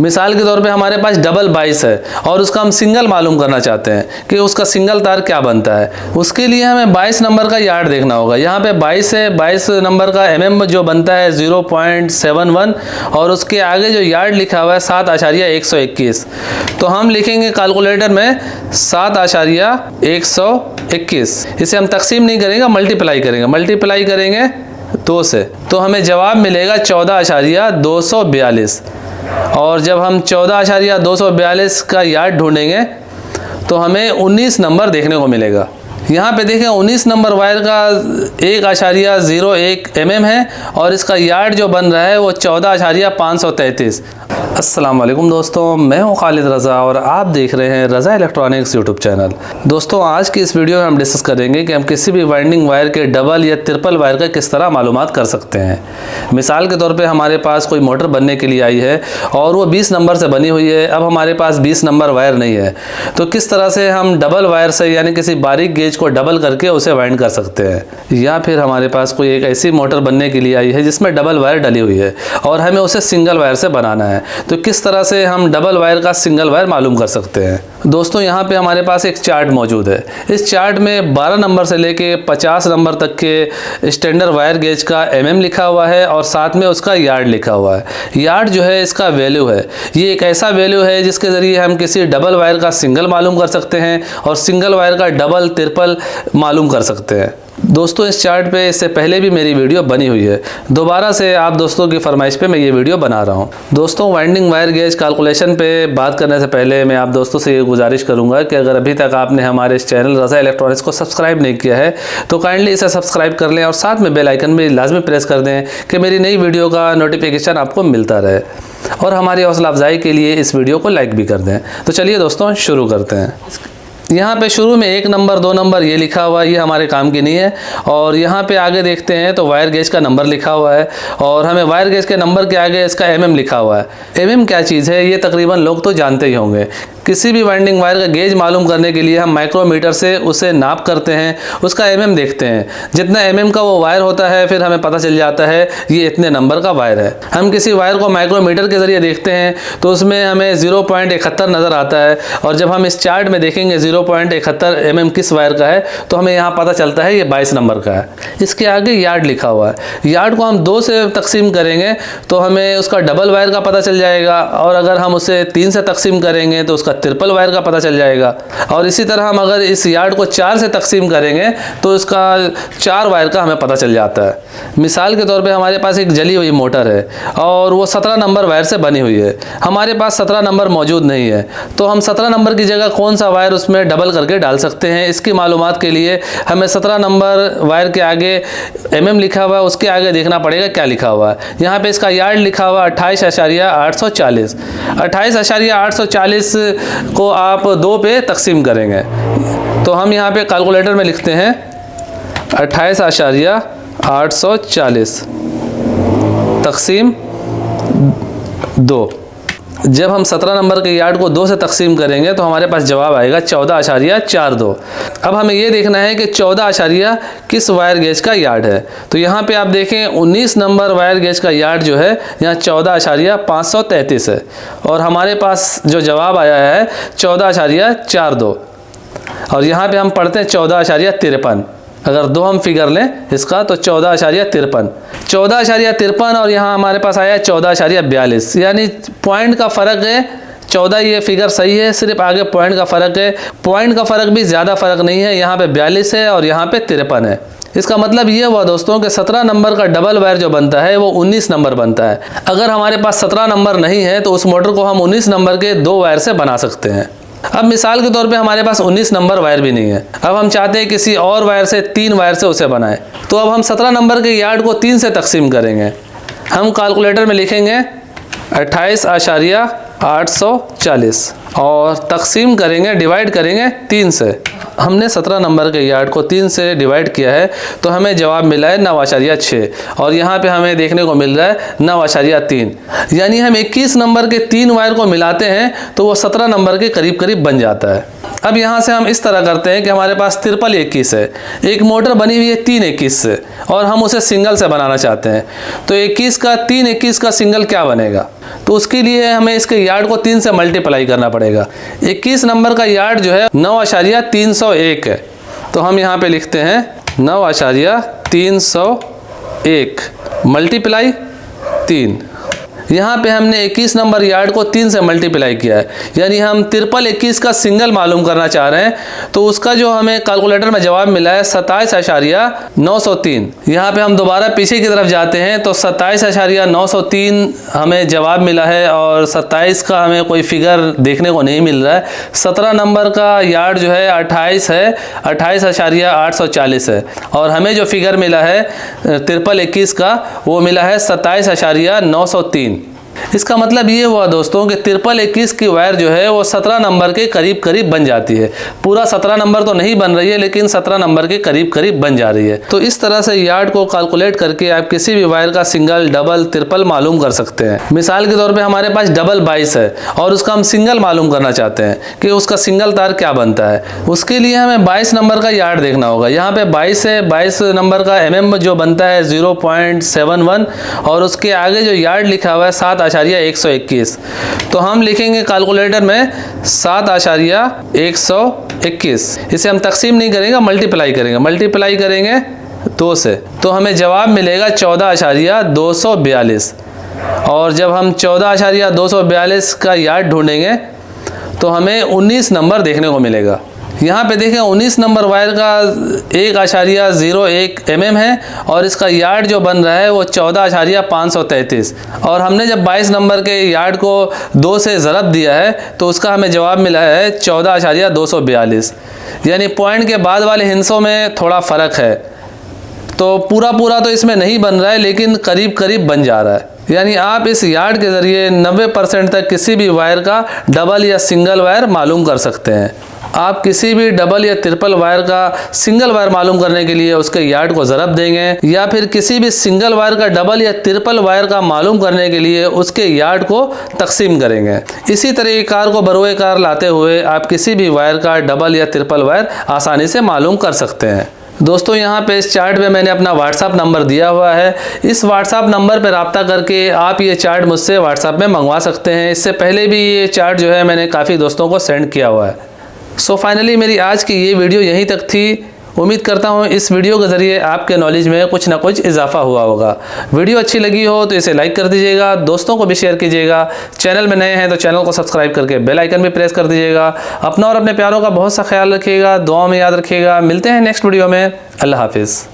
मिसाल के तौर पे हमारे पास डबल 22 है और उसका हम सिंगल मालूम करना चाहते हैं कि उसका सिंगल तार क्या बनता है। उसके लिए हमें 22 नंबर का यार्ड देखना होगा। यहाँ पे 22 है, 22 नंबर का mm जो बनता है 0.71 और उसके आगे जो यार्ड लिखा हुआ है 7.121। तो हम लिखेंगे कैलकुलेटर में 7.121। इसे हम तकसीम नहीं करेंगे, मल्टीप्लाई करेंगे। मल्टीप्लाई करेंगे 2 से तो हमें जवाब मिलेगा 14.242। और जब हम 14.242 का यार्ड ढूंढेंगे तो हमें 19 नंबर देखने को मिलेगा। यहाँ पे देखें 19 नंबर वायर का 1.01 mm है और इसका यार्ड जो बन रहा है वो 14.533। अस्सलाम वालेकुम दोस्तों, मैं हूँ खालिद रज़ा और आप देख रहे हैं रज़ा इलेक्ट्रॉनिक्स यूट्यूब चैनल। दोस्तों आज की इस वीडियो में हम डिस्कस करेंगे कि हम किसी भी वाइंडिंग वायर के डबल या ट्रिपल वायर का किस तरह मालूमात कर सकते हैं। मिसाल के तौर पे हमारे पास कोई मोटर बनने के लिए आई है और वो 20 नंबर से बनी हुई है। अब हमारे पास 20 नंबर वायर नहीं है तो किस तरह से हम डबल वायर से यानी किसी बारीक गेज को डबल करके उसे वाइंड कर सकते हैं। या फिर हमारे पास कोई एक ऐसी मोटर बनने के लिए आई है जिसमें डबल वायर डली हुई है और हमें उसे सिंगल वायर से बनाना है, तो किस तरह से हम डबल वायर का सिंगल वायर मालूम कर सकते हैं। दोस्तों यहाँ पे हमारे पास एक चार्ट मौजूद है। इस चार्ट में 12 नंबर से लेके 50 नंबर तक के स्टैंडर्ड वायर गेज का mm लिखा हुआ है और साथ में उसका यार्ड लिखा हुआ है। यार्ड जो है इसका वैल्यू है, ये एक ऐसा वैल्यू है जिसके ज़रिए हम किसी डबल वायर का सिंगल मालूम कर सकते हैं और सिंगल वायर का डबल ट्रिपल मालूम कर सकते हैं। दोस्तों इस चार्ट पे इससे पहले भी मेरी वीडियो बनी हुई है, दोबारा से आप दोस्तों की फरमाइश पे मैं ये वीडियो बना रहा हूँ। दोस्तों वाइंडिंग वायर गेज कैलकुलेशन पे बात करने से पहले मैं आप दोस्तों से ये गुजारिश करूँगा कि अगर अभी तक आपने हमारे इस चैनल रज़ा इलेक्ट्रॉनिक्स को सब्सक्राइब नहीं किया है तो काइंडली इसे सब्सक्राइब कर लें और साथ में बेल आइकन भी लाजमी प्रेस कर दें कि मेरी नई वीडियो का नोटिफिकेशन आपको मिलता रहे। और हमारी हौसला अफजाई के लिए इस वीडियो को लाइक भी कर दें। तो चलिए दोस्तों शुरू करते हैं। यहाँ पे शुरू में 1 नंबर 2 नंबर ये लिखा हुआ है, ये हमारे काम की नहीं है। और यहाँ पे आगे देखते हैं तो वायर गेज का नंबर लिखा हुआ है और हमें वायर गेज के नंबर के आगे इसका mm लिखा हुआ है। mm क्या चीज़ है ये तकरीबन लोग तो जानते ही होंगे। किसी भी वाइंडिंग वायर का गेज मालूम करने के लिए हम माइक्रोमीटर से उसे नाप करते हैं, उसका mm देखते हैं। जितना mm का वो वायर होता है फिर हमें पता चल जाता है ये इतने नंबर का वायर है। हम किसी वायर को माइक्रोमीटर के ज़रिए देखते हैं तो उसमें हमें 0.71 नज़र आता है और जब हम इस चार्ट में देखेंगे 0.71 mm किस वायर का है तो हमें यहाँ पता चलता है ये 22 नंबर का है। इसके आगे यार्ड लिखा हुआ है। यार्ड को हम 2 से तकसीम करेंगे तो हमें उसका डबल वायर का पता चल जाएगा और अगर हम उसे 3 से तकसीम करेंगे तो उसका ट्रिपल वायर का पता चल जाएगा। और इसी तरह हम अगर इस यार्ड को 4 से तकसीम करेंगे तो इसका 4 वायर का हमें पता चल जाता है। मिसाल के तौर पे हमारे पास एक जली हुई मोटर है और वो 17 नंबर वायर से बनी हुई है। हमारे पास 17 नंबर मौजूद नहीं है तो हम 17 नंबर की जगह कौन सा वायर उसमें डबल करके डाल सकते हैं। इसकी मालूमात के लिए हमें 17 नंबर वायर के आगे mm लिखा हुआ है, उसके आगे देखना पड़ेगा क्या लिखा हुआ है। यहाँ पे इसका यार्ड लिखा हुआ 28.840। 28.840 को आप 2 पे तकसीम करेंगे तो हम यहाँ पे कैलकुलेटर में लिखते हैं 28.840 तकसीम 2। जब हम 17 नंबर के यार्ड को 2 से तकसीम करेंगे तो हमारे पास जवाब आएगा 14.42। अब हमें ये देखना है कि 14 किस वायर गेज का यार्ड है। तो यहाँ पे आप देखें 19 नंबर वायर गेज का यार्ड जो है यहाँ 14.533 है और हमारे पास जो जवाब आया है 14.42। और यहाँ पे हम पढ़ते हैं 14.53। अगर 2 हम फिगर लें इसका तो 14.53 और यहाँ हमारे पास आया 14.42, यानी पॉइंट का फ़र्क है। 14 ये फिगर सही है, सिर्फ आगे पॉइंट का फ़र्क है। पॉइंट का फ़र्क भी ज़्यादा फ़र्क नहीं है, यहाँ पे 42 है और यहाँ पे 53 है। इसका मतलब ये हुआ दोस्तों कि 17 नंबर का डबल वायर जो बनता है वो 19 नंबर बनता है। अगर हमारे पास 17 नंबर नहीं है तो उस मोटर को हम 19 नंबर के 2 वायर से बना सकते हैं। अब मिसाल के तौर पे हमारे पास 19 नंबर वायर भी नहीं है। अब हम चाहते हैं किसी और वायर से 3 वायर से उसे बनाएं तो अब हम 17 नंबर के यार्ड को 3 से तकसीम करेंगे। हम कैलकुलेटर में लिखेंगे 28.840 और तकसीम करेंगे, डिवाइड करेंगे 3 से। हमने 17 नंबर के यार्ड को 3 से डिवाइड किया है तो हमें जवाब मिला है 9.6 और यहाँ पे हमें देखने को मिल रहा है 9.3। यानी हम 21 नंबर के 3 वायर को मिलाते हैं तो वो 17 नंबर के करीब करीब बन जाता है। अब यहाँ से हम इस तरह करते हैं कि हमारे पास 5321 है, एक मोटर बनी हुई है 321 से और हम उसे सिंगल से बनाना चाहते हैं। तो 21 का 321 का सिंगल क्या बनेगा? तो उसके लिए हमें इसके यार्ड को 3 से मल्टीप्लाई करना पड़ेगा। 21 नंबर का यार्ड जो है 9.301 है। तो हम यहाँ पे लिखते हैं 9.301 मल्टीप्लाई 3। यहाँ पे हमने 21 नंबर यार्ड को 3 से मल्टीप्लाई किया है, यानी हम 5321 का सिंगल मालूम करना चाह रहे हैं। तो उसका जो हमें कैलकुलेटर में जवाब मिला है 27.903। यहाँ पे हम दोबारा पीछे की तरफ जाते हैं तो 27.903 हमें जवाब मिला है और 27 का हमें कोई फिगर देखने को नहीं मिल रहा है। 17 नंबर का यार्ड जो है 28 है, 28.840 है और हमें जो फिगर मिला है 5321 का वो मिला है 27.903। इसका मतलब ये हुआ दोस्तों कि 5321 की वायर जो है वो 17 नंबर के करीब करीब बन जाती है। पूरा 17 नंबर तो नहीं बन रही है, लेकिन 17 नंबर के करीब करीब बन जा रही है। तो इस तरह से यार्ड को कैलकुलेट करके आप किसी भी वायर का सिंगल, डबल, ट्रिपल मालूम कर सकते हैं। मिसाल के तौर पे हमारे पास डबल 22 है और उसका हम सिंगल मालूम करना चाहते हैं कि उसका सिंगल तार क्या बनता है। उसके लिए हमें 22 नंबर का यार्ड देखना होगा। यहाँ पे 22 है, 22 नंबर का mm जो बनता है 0.71 और उसके आगे जो यार्ड लिखा हुआ है 7.121। तो हम लिखेंगे कैलकुलेटर में 7.121। इसे हम तकसीम नहीं करेंगे, मल्टीप्लाई करेंगे। मल्टीप्लाई करेंगे 2 से तो हमें जवाब मिलेगा 14.242। और जब हम 14.242 का यार्ड ढूंढेंगे तो हमें 19 नंबर देखने को मिलेगा। यहाँ पे देखें 19 नंबर वायर का 1.01 mm है और इसका यार्ड जो बन रहा है वो 14.533। और हमने जब 22 नंबर के यार्ड को 2 से ज़रब दिया है तो उसका हमें जवाब मिला है 14.242। यानी पॉइंट के बाद वाले हिस्सों में थोड़ा फ़र्क है। तो पूरा तो इसमें नहीं बन रहा है, लेकिन करीब करीब बन जा रहा है। यानी आप इस यार्ड के ज़रिए 90% तक किसी भी वायर का डबल या सिंगल वायर मालूम कर सकते हैं। आप किसी भी डबल या ट्रिपल वायर का सिंगल वायर मालूम करने के लिए उसके यार्ड को ज़रब देंगे, या फिर किसी भी सिंगल वायर का डबल या ट्रिपल वायर का मालूम करने के लिए उसके यार्ड को तकसीम करेंगे। इसी तरह कार को बरोए कार लाते हुए आप किसी भी वायर का डबल या ट्रिपल वायर आसानी से मालूम कर सकते हैं। दोस्तों यहाँ पे इस चार्ट में मैंने अपना व्हाट्सअप नंबर दिया हुआ है। इस व्हाट्सअप नंबर पर रब्ता करके आप ये चार्ट मुझसे व्हाट्सअप में मंगवा सकते हैं। इससे पहले भी ये चार्ट जो है मैंने काफ़ी दोस्तों को सेंड किया हुआ है। सो फाइनली मेरी आज की ये वीडियो यहीं तक थी। उम्मीद करता हूँ इस वीडियो के ज़रिए आपके नॉलेज में कुछ ना कुछ इजाफा हुआ होगा। वीडियो अच्छी लगी हो तो इसे लाइक कर दीजिएगा, दोस्तों को भी शेयर कीजिएगा। चैनल में नए हैं तो चैनल को सब्सक्राइब करके बेल आइकन भी प्रेस कर दीजिएगा। अपना और अपने प्यारों का बहुत सा ख्याल रखिएगा, दुआ में याद रखिएगा। मिलते हैं नेक्स्ट वीडियो में। अल्लाह हाफिज़।